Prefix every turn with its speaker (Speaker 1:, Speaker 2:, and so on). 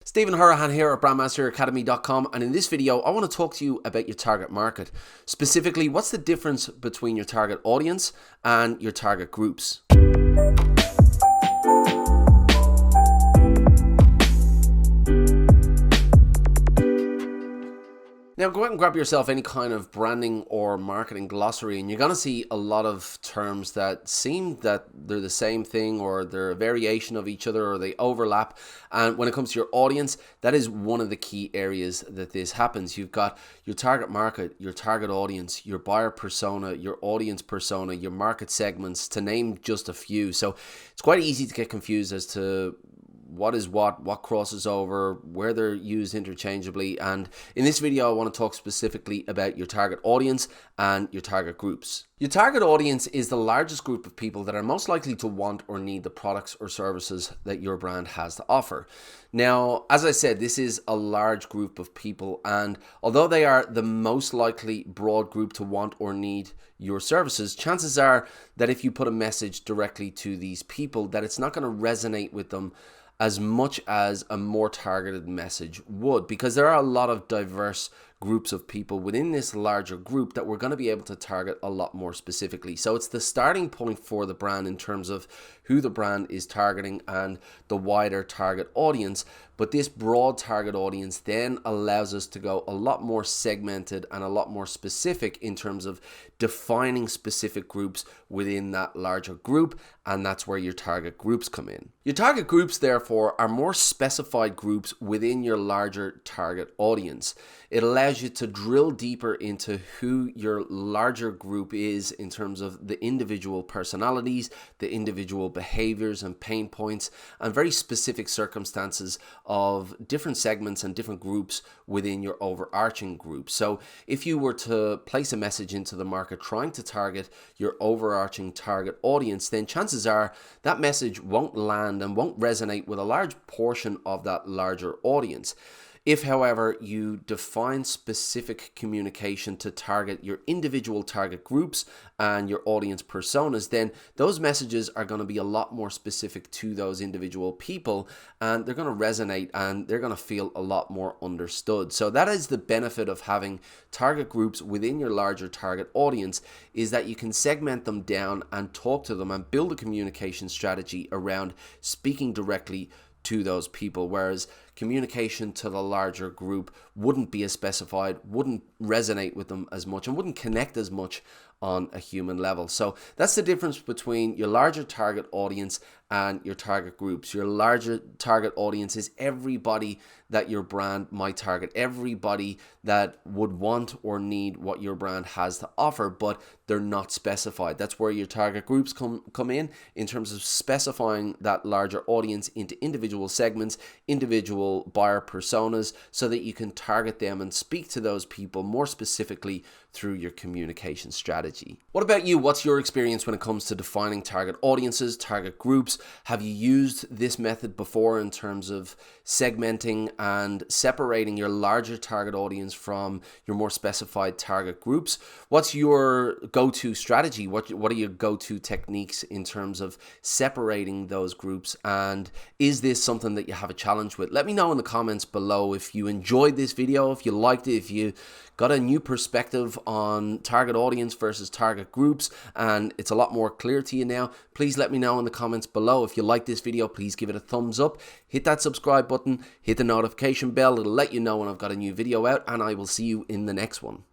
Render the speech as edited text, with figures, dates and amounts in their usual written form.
Speaker 1: Stephen Hurahan here at BrandMasterAcademy.com, and in this video I want to talk to you about your target market. Specifically, what's the difference between your target audience and your target groups? Now go out and grab yourself any kind of branding or marketing glossary and you're going to see a lot of terms that seem that they're the same thing or they're a variation of each other or they overlap. And when it comes to your audience, that is one of the key areas that this happens. You've got your target market, your target audience, your buyer persona, your audience persona, your market segments, to name just a few. So it's quite easy to get confused as to what is what crosses over, where they're used interchangeably. And in this video, I want to talk specifically about your target audience and your target groups. Your target audience is the largest group of people that are most likely to want or need the products or services that your brand has to offer. Now, as I said, this is a large group of people, and although they are the most likely broad group to want or need your services, chances are that if you put a message directly to these people, that it's not going to resonate with them as much as a more targeted message would, because there are a lot of diverse groups of people within this larger group that we're going to be able to target a lot more specifically. So it's the starting point for the brand in terms of who the brand is targeting and the wider target audience. But this broad target audience then allows us to go a lot more segmented and a lot more specific in terms of defining specific groups within that larger group, and that's where your target groups come in. Your target groups, therefore, are more specified groups within your larger target audience. It allows you to drill deeper into who your larger group is in terms of the individual personalities, the individual behaviors and pain points, and very specific circumstances of different segments and different groups within your overarching group. So if you were to place a message into the market trying to target your overarching target audience, then chances are that message won't land and won't resonate with a large portion of that larger audience. If, however, you define specific communication to target your individual target groups and your audience personas, then those messages are going to be a lot more specific to those individual people, and they're going to resonate and they're going to feel a lot more understood. So that is the benefit of having target groups within your larger target audience, is that you can segment them down and talk to them and build a communication strategy around speaking directly to those people, whereas communication to the larger group wouldn't be as specified, wouldn't resonate with them as much, and wouldn't connect as much on a human level. So that's the difference between your larger target audience and your target groups. Your larger target audience is everybody that your brand might target, everybody that would want or need what your brand has to offer, but they're not specified. That's where your target groups come in terms of specifying that larger audience into individual segments, individual buyer personas, so that you can target them and speak to those people more specifically through your communication strategy. What about you? What's your experience when it comes to defining target audiences, target groups? Have you used this method before in terms of segmenting and separating your larger target audience from your more specified target groups? What's your go-to strategy? What are your go-to techniques in terms of separating those groups? And is this something that you have a challenge with? Let me know in the comments below if you enjoyed this video, if you liked it, if you got a new perspective on target audience versus target groups, and it's a lot more clear to you now. Please let me know in the comments below. If you like this video, please give it a thumbs up, hit that subscribe button, hit the notification bell. It'll let you know when I've got a new video out, and I will see you in the next one.